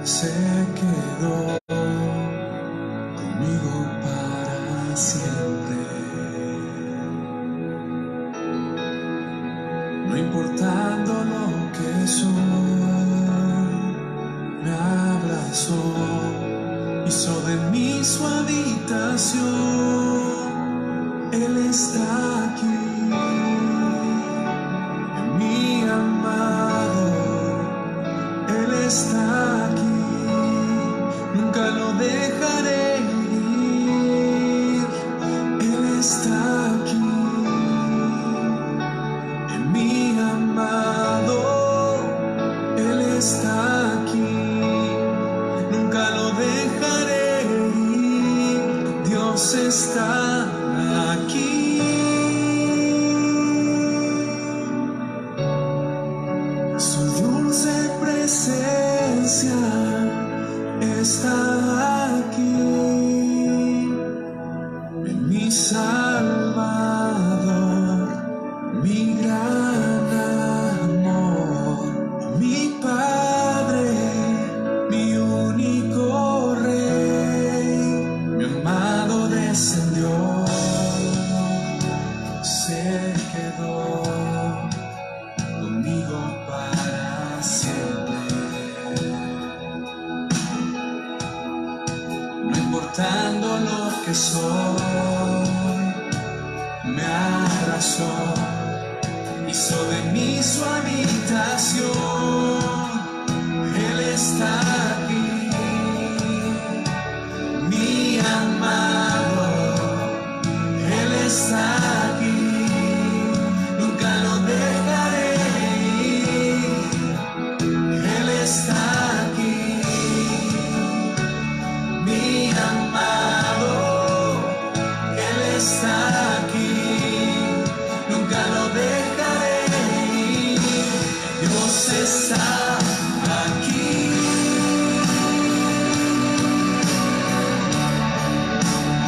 se quedó conmigo para siempre. No importando lo que soy, me abrazó, hizo de mí su habitación. Él está aquí, mi amado. Él está aquí, nunca lo dejaré ir. Él está aquí, mi amado. Él está aquí, nunca lo dejaré ir. Dios está aquí. Su dulce presencia está aquí, en mi Salvador, mi gran amor, mi Padre, mi único Rey, mi amado descendió, se quedó conmigo para siempre. No importando lo que soy, me abrazó, hizo de mí su habitación. Él está aquí, mi amado. Él está aquí, nunca lo dejaré ir. Él está aquí, mi amado. Él está aquí, nunca lo dejaré ir. Dios está aquí.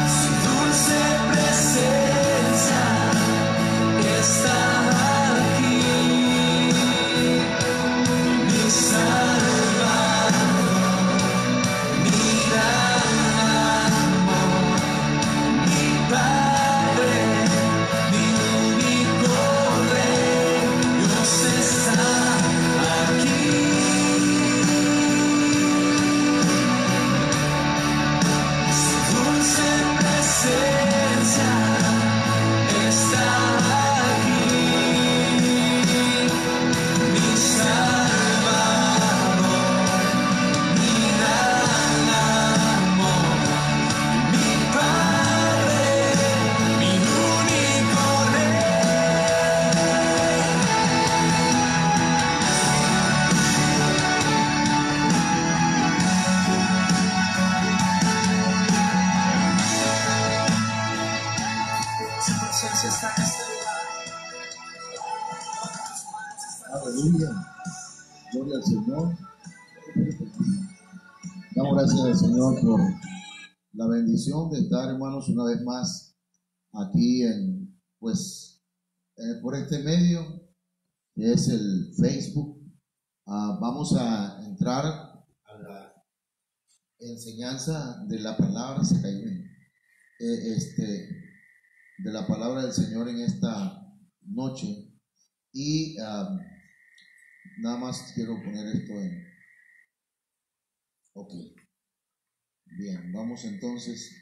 Su dulce presencia está aquí, mi Salvador, mi gran amor, mi Padre, mi único Rey. Dios está aquí. Su dulce presencia está aquí, mi Salvador, mi gran amor, mi Padre, mi único Rey. Su presencia está en este lugar. Aleluya. Gloria al Señor. Damos gracias al Señor por la bendición de estar, hermanos, una vez más aquí por este medio que es el Facebook. Vamos a entrar a la enseñanza de la palabra, de la palabra del Señor en esta noche. Y nada más quiero poner esto en... Ok. Bien, vamos entonces.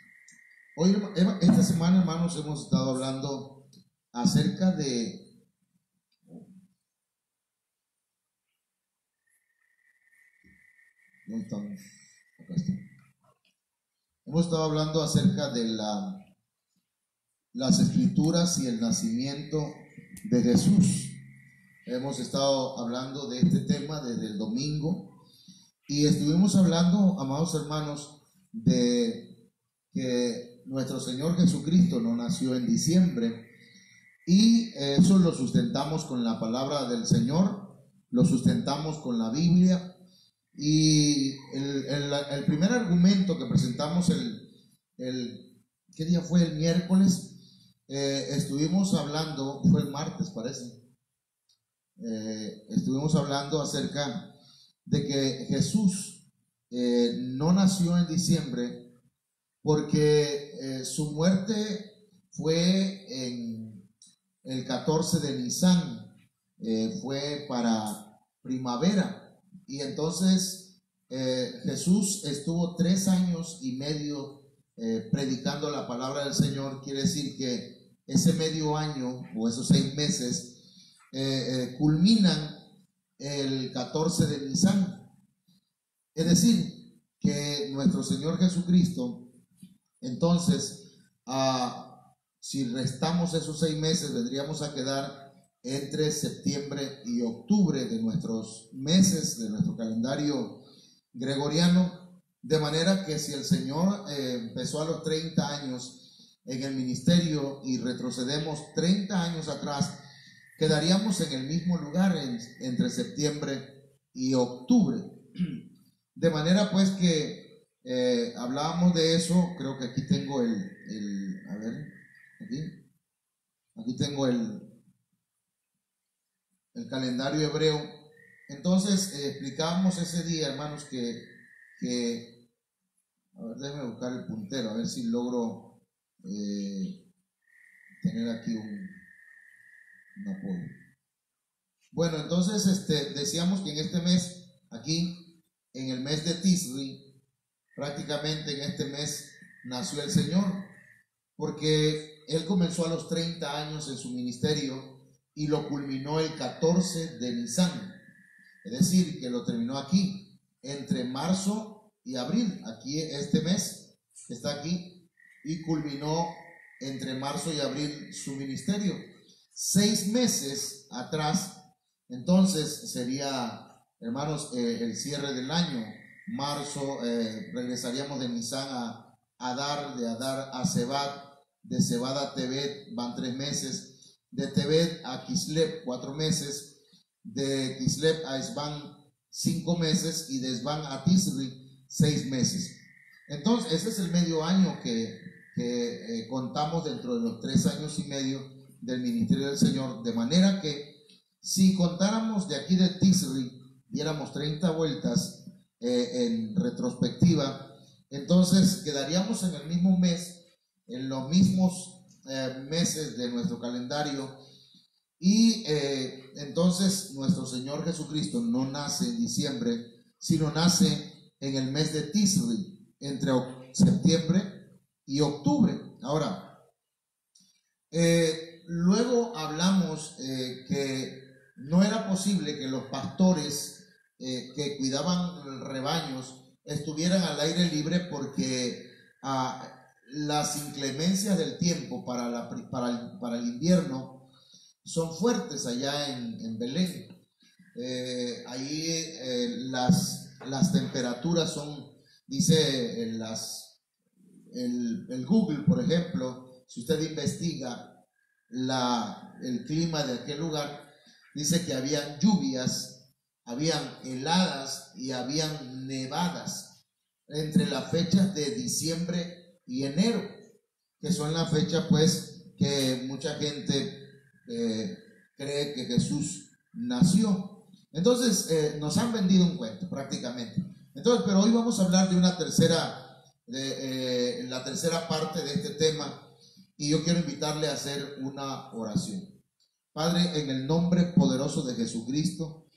Hoy, esta semana, hermanos, hemos estado hablando acerca de... ¿Dónde estamos? Acá está. Hemos estado hablando acerca de las escrituras y el nacimiento de Jesús. Hemos estado hablando de este tema desde el domingo y estuvimos hablando, amados hermanos, de que nuestro Señor Jesucristo no nació en diciembre, y eso lo sustentamos con la palabra del Señor, lo sustentamos con la Biblia. Y el primer argumento que presentamos ¿qué día fue? El miércoles. Estuvimos hablando, fue el martes parece, estuvimos hablando acerca de que Jesús no nació en diciembre porque su muerte fue en el 14 de Nisan, fue para primavera, y entonces Jesús estuvo 3 años y medio predicando la palabra del Señor. Quiere decir que ese medio año o esos 6 meses culminan el 14 de Nisan. Es decir, que nuestro Señor Jesucristo, entonces, si restamos esos 6 meses, vendríamos a quedar entre septiembre y octubre de nuestros meses, de nuestro calendario gregoriano, de manera que si el Señor empezó a los 30 años en el ministerio y retrocedemos 30 años atrás, quedaríamos en el mismo lugar entre septiembre y octubre. De manera pues que hablábamos de eso. Creo que aquí tengo a ver, aquí tengo el calendario hebreo. Entonces explicábamos ese día, hermanos, que a ver, déjenme buscar el puntero, a ver si logro tener aquí un apoyo. Bueno, entonces decíamos que en este mes, aquí en el mes de Tisri, prácticamente en este mes nació el Señor, porque Él comenzó a los 30 años en su ministerio y lo culminó el 14 de Nisan, es decir, que lo terminó aquí, entre marzo y abril. Aquí este mes está aquí, y culminó entre marzo y abril su ministerio. 6 meses atrás, entonces sería, hermanos, el cierre del año. Marzo, regresaríamos de Nisan a Adar, de Adar a Sebad, de Sebad a Tebet van 3 meses, de Tebet a Kislev 4 meses, de Kislev a Esban 5 meses, y de Esban a Tisri 6 meses. Entonces ese es el medio año que contamos dentro de los 3 años y medio del ministerio del Señor, de manera que si contáramos de aquí de Tisri, diéramos 30 vueltas en retrospectiva, entonces quedaríamos en el mismo mes, en los mismos meses de nuestro calendario. Y entonces nuestro Señor Jesucristo no nace en diciembre, sino nace en el mes de Tisri, entre septiembre y octubre. Ahora, luego hablamos que no era posible que los pastores que cuidaban rebaños estuvieran al aire libre, porque las inclemencias del tiempo para el invierno son fuertes allá en Belén. Ahí las temperaturas son, dice el Google, por ejemplo, si usted investiga el clima de aquel lugar, dice que habían lluvias, habían heladas y habían nevadas entre las fechas de diciembre y enero, que son las fechas pues que mucha gente cree que Jesús nació. Entonces nos han vendido un cuento prácticamente. Entonces, pero hoy vamos a hablar de la tercera parte de este tema, y yo quiero invitarle a hacer una oración. Padre, en el nombre poderoso de Jesucristo,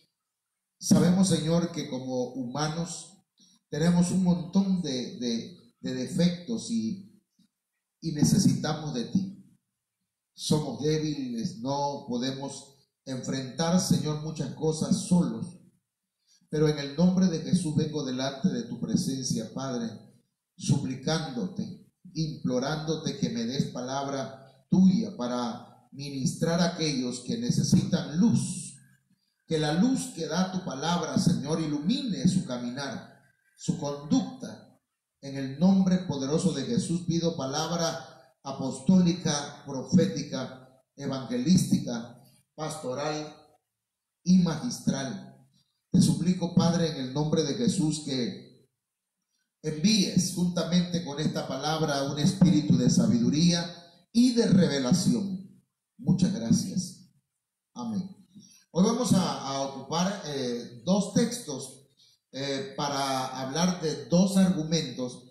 sabemos, Señor, que como humanos tenemos un montón de defectos y necesitamos de ti. Somos débiles, no podemos enfrentar, Señor, muchas cosas solos, pero en el nombre de Jesús vengo delante de tu presencia, Padre, suplicándote, implorándote que me des palabra tuya para ministrar a aquellos que necesitan luz, que la luz que da tu palabra, Señor, ilumine su caminar, su conducta. En el nombre poderoso de Jesús pido palabra apostólica, profética, evangelística, pastoral y magistral. Te suplico, Padre, en el nombre de Jesús, que envíes juntamente con esta palabra un espíritu de sabiduría y de revelación. Muchas gracias. Amén. Hoy vamos a ocupar 2 textos para hablar de dos argumentos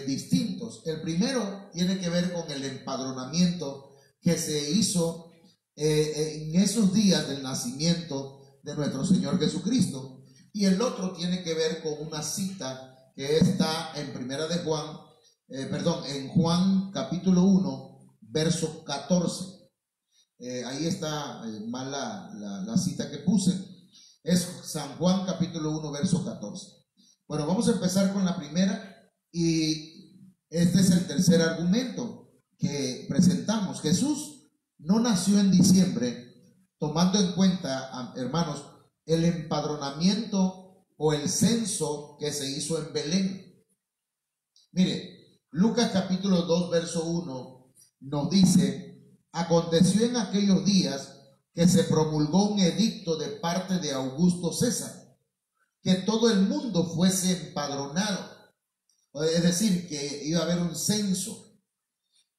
distintos. El primero tiene que ver con el empadronamiento que se hizo en esos días del nacimiento de nuestro Señor Jesucristo, y el otro tiene que ver con una cita que está en en Juan capítulo 1 verso 14. Ahí está mal la cita que puse. Es San Juan capítulo 1 verso 14. Bueno, vamos a empezar con la primera, y este es el tercer argumento que presentamos. Jesús no nació en diciembre, tomando en cuenta, hermanos, el empadronamiento o el censo que se hizo en Belén. Mire, Lucas capítulo 2 verso 1 nos dice: aconteció en aquellos días que se promulgó un edicto de parte de Augusto César, que todo el mundo fuese empadronado. Es decir, que iba a haber un censo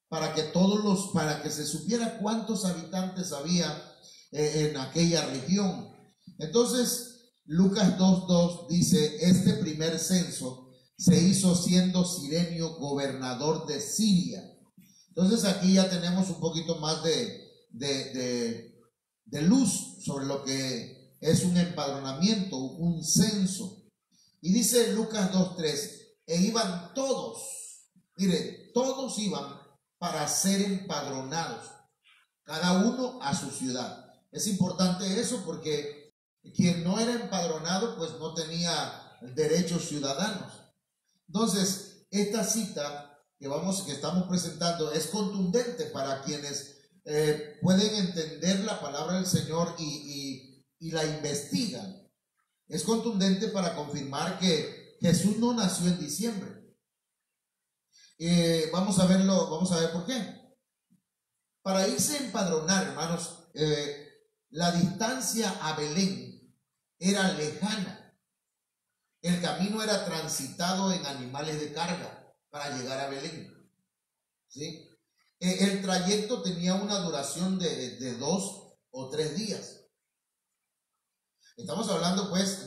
para que se supiera cuántos habitantes había en aquella región. Entonces, Lucas 2:2 dice: este primer censo se hizo siendo Cirenio gobernador de Siria. Entonces aquí ya tenemos un poquito más de luz sobre lo que es un empadronamiento, un censo. Y dice Lucas 2:3: e iban todos, mire, todos iban para ser empadronados, cada uno a su ciudad. Es importante eso, porque quien no era empadronado pues no tenía derechos ciudadanos. Entonces, esta cita que estamos presentando es contundente para quienes pueden entender la palabra del Señor y la investigan. Es contundente para confirmar que Jesús no nació en diciembre. Vamos a ver por qué. Para irse a empadronar, hermanos, la distancia a Belén era lejana. El camino era transitado en animales de carga para llegar a Belén, ¿sí? El trayecto tenía una duración de 2 o 3 días. Estamos hablando pues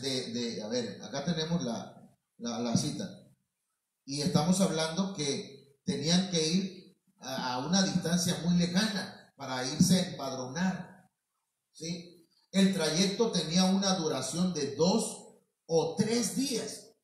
a ver, acá tenemos la cita, y estamos hablando que tenían que ir a una distancia muy lejana para irse a empadronar, ¿sí? El trayecto tenía una duración de 2 o 3 días.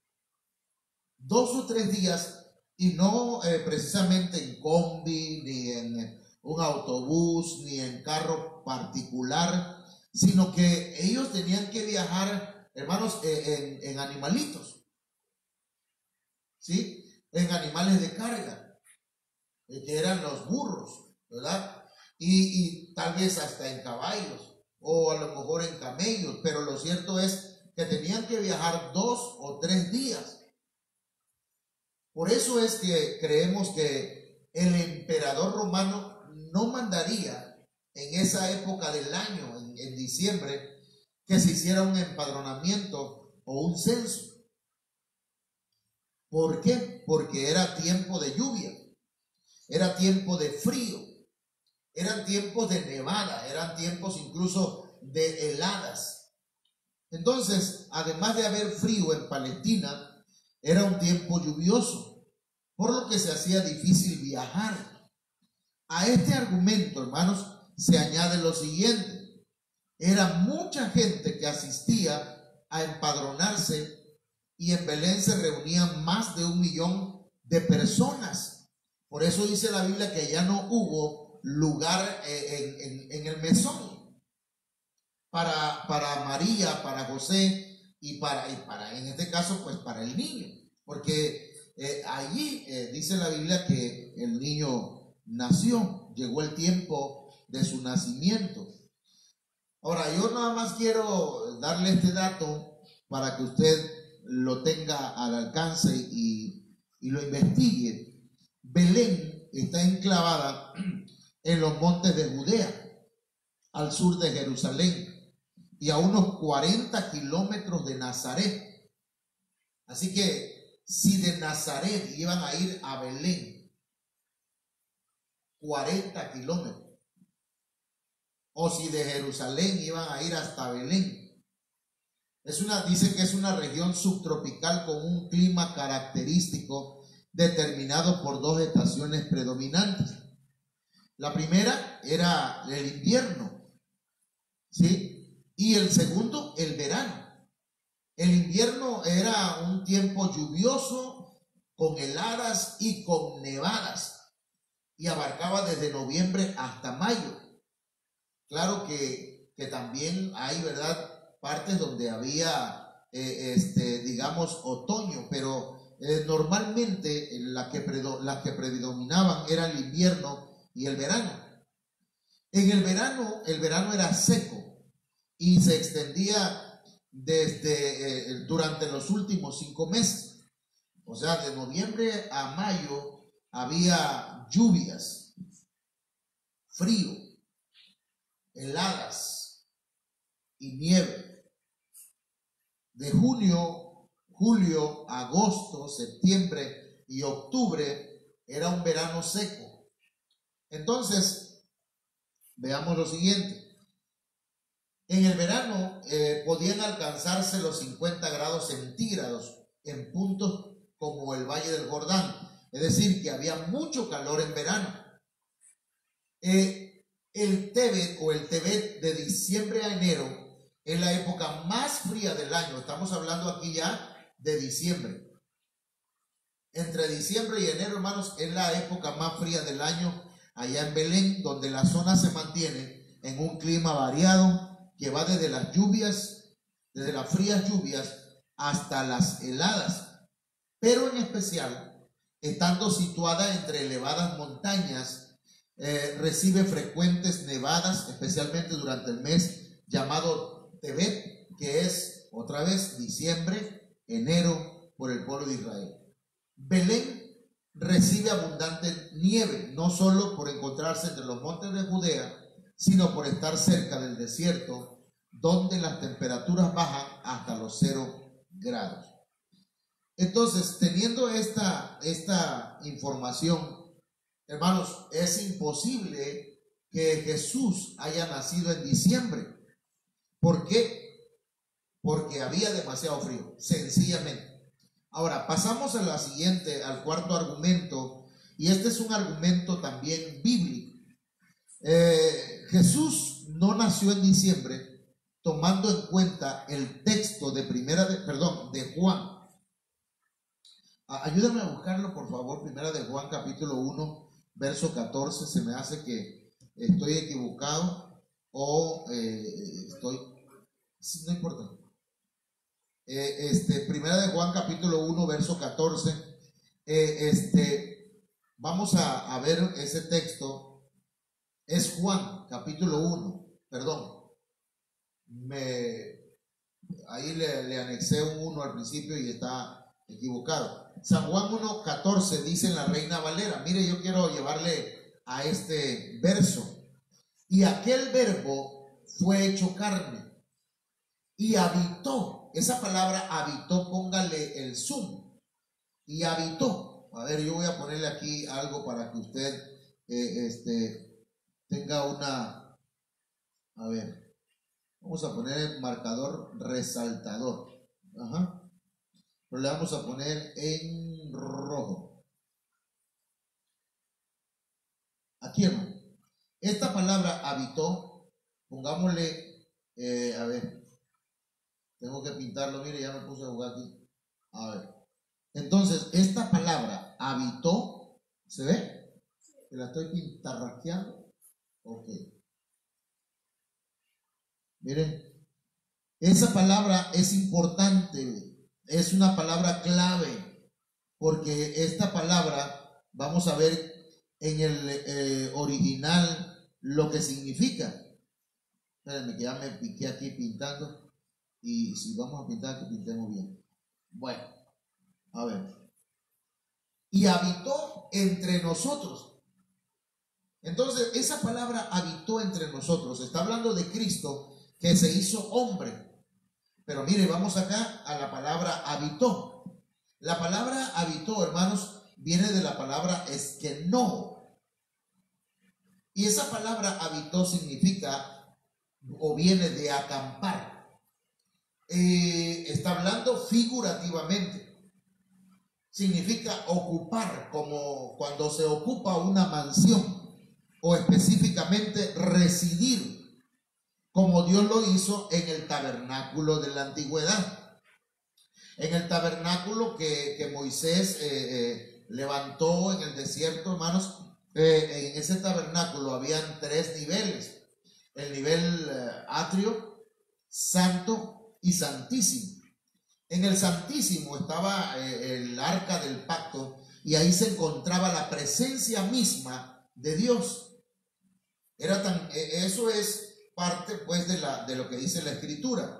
2 o 3 días, y no precisamente en combi, ni en un autobús, ni en carro particular, sino que ellos tenían que viajar, hermanos, en animalitos, ¿sí? En animales de carga, que eran los burros, ¿verdad? Y tal vez hasta en caballos, o a lo mejor en camellos, pero lo cierto es que tenían que viajar 2 o 3 días. Por eso es que creemos que el emperador romano no mandaría en esa época del año, en diciembre, que se hiciera un empadronamiento o un censo. ¿Por qué? Porque era tiempo de lluvia, era tiempo de frío, eran tiempos de nevada, eran tiempos incluso de heladas. Entonces, además de haber frío en Palestina, era un tiempo lluvioso, por lo que se hacía difícil viajar. A este argumento, hermanos, se añade lo siguiente: era mucha gente que asistía a empadronarse, y en Belén se reunían más de 1 millón de personas. Por eso dice la Biblia que ya no hubo lugar en el mesón para María, para José y para en este caso pues para el niño, porque allí dice la Biblia que el niño nació, llegó el tiempo de su nacimiento. Ahora, yo nada más quiero darle este dato para que usted lo tenga al alcance y lo investigue. Belén está enclavada en los montes de Judea, al sur de Jerusalén, y a unos 40 kilómetros de Nazaret. Así que si de Nazaret iban a ir a Belén 40 kilómetros, o si de Jerusalén iban a ir hasta Belén, Dicen que es una región subtropical con un clima característico determinado por dos estaciones predominantes. La primera era el invierno, ¿sí? Y el segundo, el verano. El invierno era un tiempo lluvioso, con heladas y con nevadas, y abarcaba desde noviembre hasta mayo. Claro que también hay, ¿verdad?, partes donde había, digamos, otoño, pero normalmente las que predominaban era el invierno y el verano. En el verano era seco y se extendía durante los últimos 5 meses. O sea, de noviembre a mayo había lluvias, frío, heladas y nieve. De junio, julio, agosto, septiembre y octubre era un verano seco. Entonces, veamos lo siguiente. En el verano podían alcanzarse los 50 grados centígrados en puntos como el Valle del Jordán. Es decir, que había mucho calor en verano. El Tebet de diciembre a enero es la época más fría del año. Estamos hablando aquí ya de diciembre. Entre diciembre y enero, hermanos, es la época más fría del año allá en Belén, donde la zona se mantiene en un clima variado que va desde las lluvias, desde las frías lluvias hasta las heladas, pero en especial, estando situada entre elevadas montañas, recibe frecuentes nevadas, especialmente durante el mes llamado Tebet, que es otra vez diciembre, enero, por el pueblo de Israel. Belén recibe abundante nieve, no solo por encontrarse entre los montes de Judea, sino por estar cerca del desierto, donde las temperaturas bajan hasta los 0 grados. Entonces, teniendo esta información, hermanos, es imposible que Jesús haya nacido en diciembre. ¿Por qué? Porque había demasiado frío, sencillamente. Ahora, pasamos a al cuarto argumento, y este es un argumento también bíblico. Jesús no nació en diciembre, tomando en cuenta el texto de Juan. Ayúdame a buscarlo, por favor. Primera de Juan, capítulo 1, verso 14. Se me hace que estoy equivocado o no importa. Primera de Juan, capítulo 1, verso 14. Vamos a ver ese texto. Es Juan, capítulo 1, perdón. Ahí le anexé un 1 al principio y está equivocado. San Juan 1, 14 dice en la Reina Valera. Mire, yo quiero llevarle a este verso. Y aquel verbo fue hecho carne y habitó. Esa palabra habitó, póngale el zoom. Y habitó. A ver, yo voy a ponerle aquí algo para que usted tenga una, a ver, vamos a poner el marcador resaltador, pero le vamos a poner en rojo. Aquí, hermano, esta palabra habitó, pongámosle, a ver, tengo que pintarlo, mire, ya me puse a jugar aquí, a ver, entonces, esta palabra habitó, ¿se ve? Que la estoy pintarraqueando. Ok. Miren, esa palabra es importante, es una palabra clave, porque esta palabra, vamos a ver en el original lo que significa. Espérenme que ya me piqué aquí pintando, y si vamos a pintar, que pintemos bien. Bueno, a ver. Y habitó entre nosotros. Entonces, esa palabra habitó entre nosotros. Está hablando de Cristo que se hizo hombre. Pero mire, vamos acá a la palabra habitó. La palabra habitó, hermanos, viene de la palabra esquenó. Y esa palabra habitó significa o viene de acampar. está hablando figurativamente. Significa ocupar, como cuando se ocupa una mansión, o específicamente residir, como Dios lo hizo en el tabernáculo de la antigüedad. En el tabernáculo que Moisés levantó en el desierto, hermanos, en ese tabernáculo habían 3 niveles: el nivel atrio, santo y santísimo. En el santísimo estaba el arca del pacto, y ahí se encontraba la presencia misma de Dios. Eso es parte pues de lo que dice la escritura.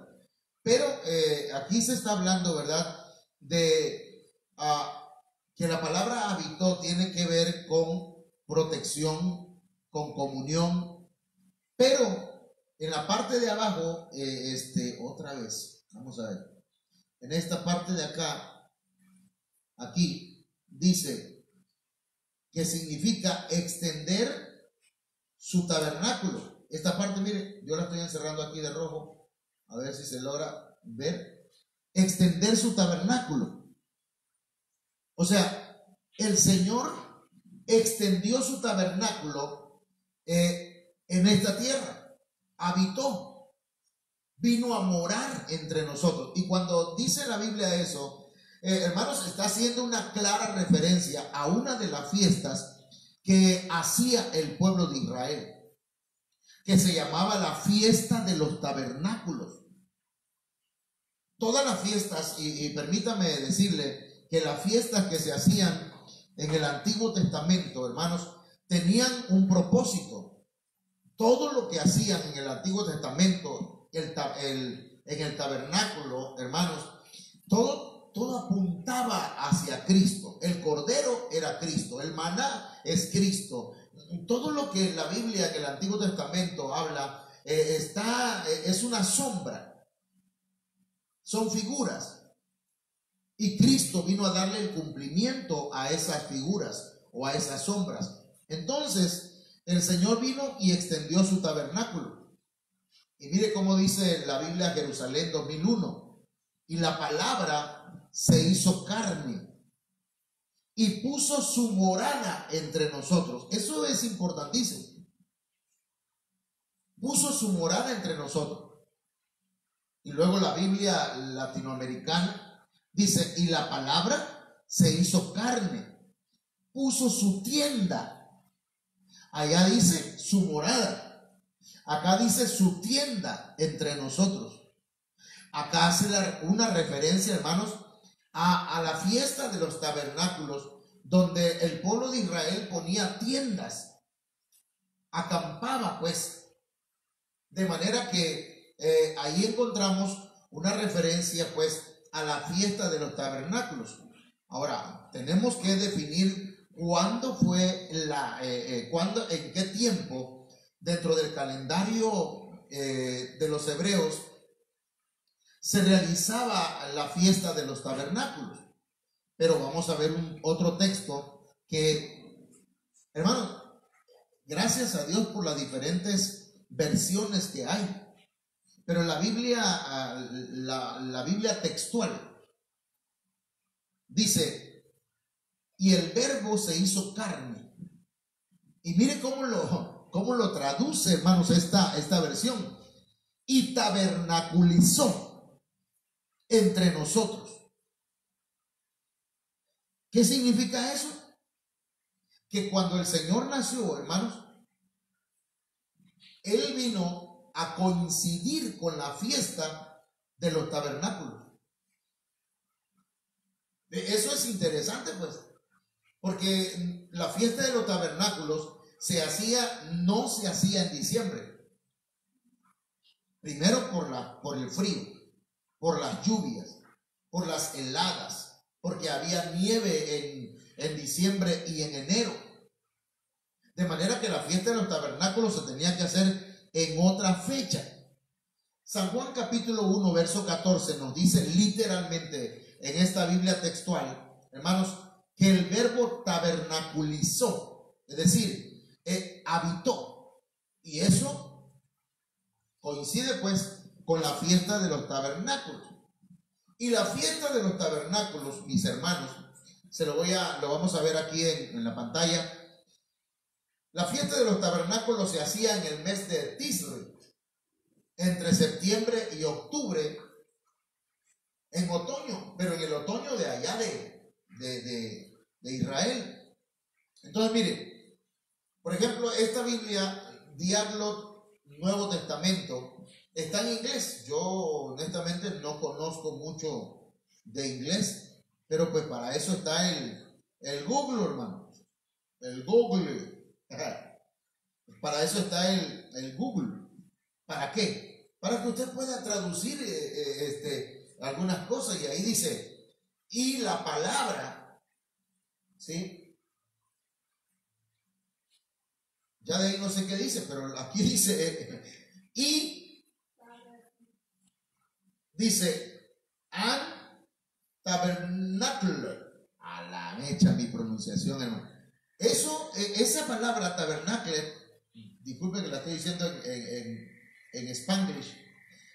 Pero aquí se está hablando, ¿verdad?, de que la palabra habitó tiene que ver con protección, con comunión. Pero en la parte de abajo, otra vez, vamos a ver, en esta parte de acá, aquí dice que significa extender su tabernáculo. Esta parte, mire, yo la estoy encerrando aquí de rojo, a ver si se logra ver. Extender su tabernáculo. O sea, el Señor extendió su tabernáculo en esta tierra, habitó, vino a morar entre nosotros. Y cuando dice la Biblia eso, hermanos, está haciendo una clara referencia a una de las fiestas que hacía el pueblo de Israel, que se llamaba la fiesta de los tabernáculos. Todas las fiestas, y permítame decirle que las fiestas que se hacían en el Antiguo Testamento, hermanos, tenían un propósito. Todo lo que hacían en el Antiguo Testamento, en el tabernáculo, hermanos, todo apuntaba hacia Cristo. El cordero era Cristo, el maná es Cristo. Todo lo que la Biblia en el Antiguo Testamento habla es una sombra, son figuras. Y Cristo vino a darle el cumplimiento a esas figuras o a esas sombras. Entonces, el Señor vino y extendió su tabernáculo. Y mire cómo dice la Biblia, Jerusalén 2001. Y la palabra se hizo carne y puso su morada entre nosotros. Eso es importantísimo. Puso su morada entre nosotros. Y luego la Biblia latinoamericana dice, y la palabra se hizo carne, puso su tienda. Allá dice su morada, acá dice su tienda entre nosotros. Acá hace una referencia, hermanos, a la fiesta de los tabernáculos, donde el pueblo de Israel ponía tiendas, acampaba pues, de manera que ahí encontramos una referencia pues a la fiesta de los tabernáculos. Ahora, tenemos que definir cuándo fue en qué tiempo dentro del calendario de los hebreos se realizaba la fiesta de los tabernáculos. Pero vamos a ver otro texto que, hermanos, gracias a Dios por las diferentes versiones que hay. Pero la Biblia textual dice, y el verbo se hizo carne. Y mire cómo lo traduce, hermanos, esta versión. Y tabernaculizó entre nosotros. ¿Qué significa eso? Que cuando el Señor nació, hermanos, Él vino a coincidir con la fiesta de los tabernáculos. Eso es interesante pues, porque la fiesta de los tabernáculos no se hacía en diciembre. Primero por el frío, por las lluvias, por las heladas, porque había nieve en diciembre y en enero. De manera que la fiesta de los tabernáculos se tenía que hacer en otra fecha. San Juan capítulo 1 verso 14 nos dice literalmente en esta Biblia textual, hermanos, que el verbo tabernaculizó, es decir, habitó. Y eso coincide pues con la fiesta de los tabernáculos. Y la fiesta de los tabernáculos, mis hermanos, lo vamos a ver aquí en la pantalla. La fiesta de los tabernáculos se hacía en el mes de Tisri, entre septiembre y octubre, en otoño, pero en el otoño de allá de Israel. Entonces, mire, por ejemplo, esta Biblia, Diaglot Nuevo Testamento, está en inglés. Yo honestamente no conozco mucho de inglés, pero pues para eso está el Google, hermano. El Google. Para eso está el Google. ¿Para qué? Para que usted pueda traducir algunas cosas. Y ahí dice, y la palabra, ¿sí? Ya de ahí no sé qué dice, pero aquí dice, y dice, an tabernacle. A la mecha mi pronunciación, hermano. Esa palabra tabernacle, disculpe que la estoy diciendo en Spanglish,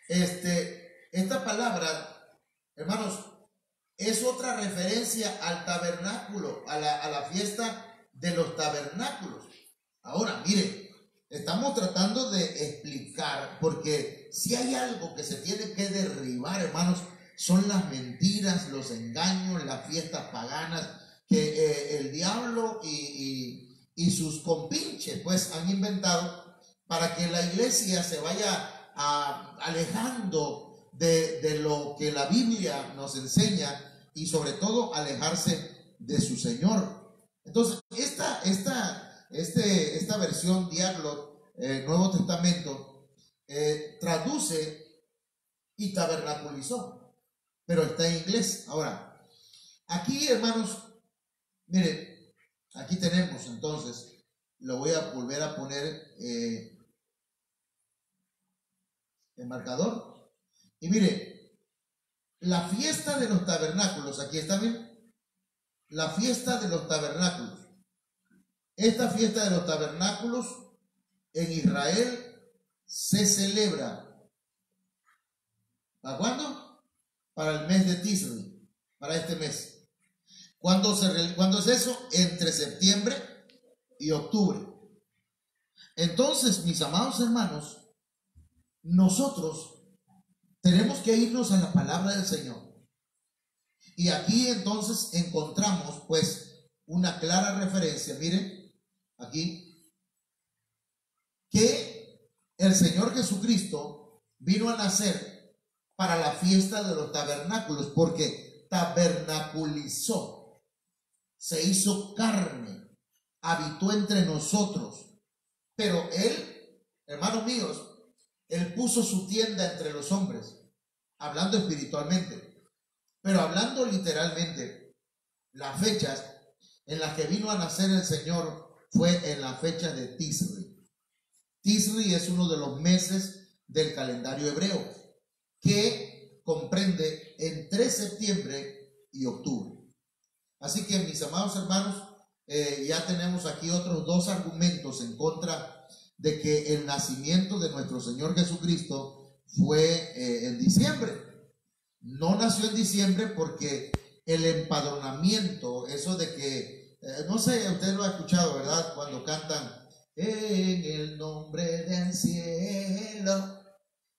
esta palabra, hermanos, es otra referencia al tabernáculo, a la fiesta de los tabernáculos. Ahora, mire, estamos tratando de explicar, porque si hay algo que se tiene que derribar, hermanos, son las mentiras, los engaños, las fiestas paganas que el diablo y sus compinches pues han inventado para que la iglesia se vaya alejando de lo que la Biblia nos enseña y sobre todo alejarse de su Señor. Entonces esta versión Diaglot Nuevo Testamento traduce y tabernaculizó, pero está en inglés. Ahora, aquí, hermanos, miren, aquí tenemos entonces, lo voy a volver a poner el marcador. Y mire, la fiesta de los tabernáculos, aquí está bien, la fiesta de los tabernáculos. Esta fiesta de los tabernáculos en Israel se celebra. ¿Para cuándo? Para el mes de Tisri, para este mes. ¿Cuándo es eso? Entre septiembre y octubre. Entonces, mis amados hermanos, nosotros tenemos que irnos a la palabra del Señor. Y aquí entonces encontramos pues una clara referencia, miren, aquí, que el Señor Jesucristo vino a nacer para la fiesta de los tabernáculos, porque tabernaculizó. Se hizo carne, habitó entre nosotros, pero Él, hermanos míos, Él puso su tienda entre los hombres, hablando espiritualmente, pero hablando literalmente, las fechas en las que vino a nacer el Señor fue en la fecha de Tisri. Tisri es uno de los meses del calendario hebreo, que comprende entre septiembre y octubre. Así que, mis amados hermanos, ya tenemos aquí otros dos argumentos en contra de que el nacimiento de nuestro Señor Jesucristo fue en diciembre. No nació en diciembre porque el empadronamiento, eso de que, no sé, usted lo ha escuchado, ¿verdad? Cuando cantan en el nombre del cielo,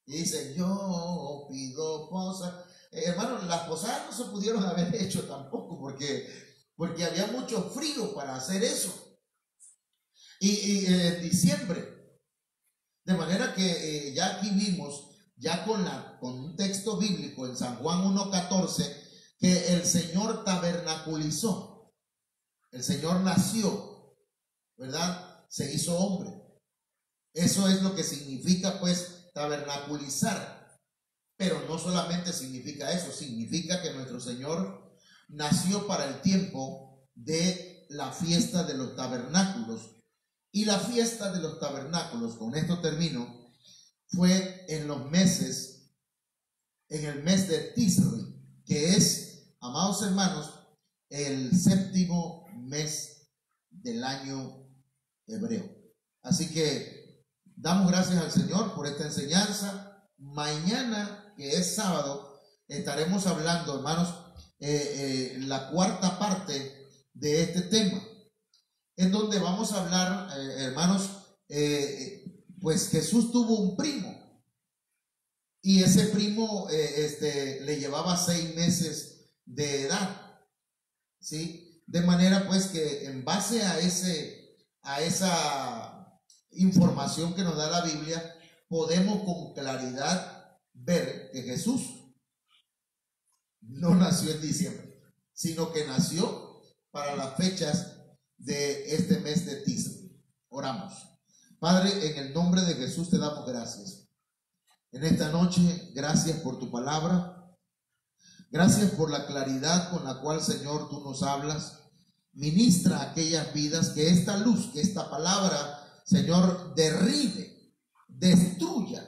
y dicen, yo pido posada. Hermanos, las posadas no se pudieron haber hecho tampoco porque había mucho frío para hacer eso. Y en diciembre, de manera que ya aquí vimos, ya con un texto bíblico en San Juan 1:14, que el Señor tabernaculizó, el Señor nació, ¿verdad? Se hizo hombre. Eso es lo que significa pues tabernaculizar. Pero no solamente significa eso, significa que nuestro Señor nació para el tiempo de la fiesta de los tabernáculos. Y la fiesta de los tabernáculos, con esto termino, fue en el mes de Tisri, que es, amados hermanos, el séptimo mes del año hebreo. Así que damos gracias al Señor por esta enseñanza. mañana, que es sábado, estaremos hablando, hermanos, la cuarta parte de este tema, en donde vamos a hablar, hermanos, pues Jesús tuvo un primo, y ese primo le llevaba 6 meses de edad, ¿sí? De manera pues que en base a esa información que nos da la Biblia, podemos con claridad ver que Jesús no nació en diciembre, sino que nació para las fechas de este mes de Tisri. Oramos. Padre, en el nombre de Jesús te damos gracias. En esta noche, gracias por tu palabra. Gracias por la claridad con la cual, Señor, tú nos hablas. Ministra aquellas vidas, que esta luz, que esta palabra, Señor, derribe, destruya,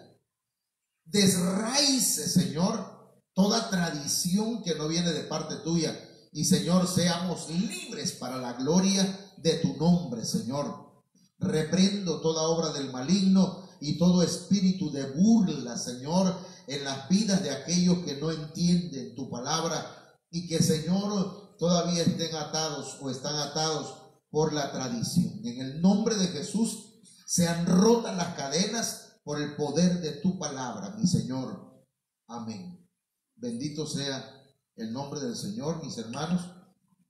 desraíce, Señor, toda tradición que no viene de parte tuya. Y, Señor, seamos libres para la gloria de tu nombre, Señor. Reprendo toda obra del maligno y todo espíritu de burla, Señor, en las vidas de aquellos que no entienden tu palabra y que, Señor, todavía estén atados o están atados por la tradición. En el nombre de Jesús sean rotas las cadenas por el poder de tu palabra, mi Señor. Amén. Bendito sea el nombre del Señor, mis hermanos.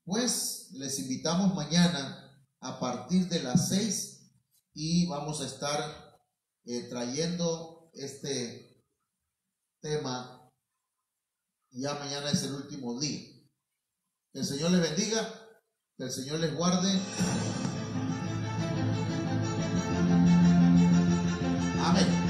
Pues les invitamos mañana a partir de las 6 y vamos a estar trayendo este tema. Ya mañana es el último día. Que el Señor les bendiga, que el Señor les guarde. Amén.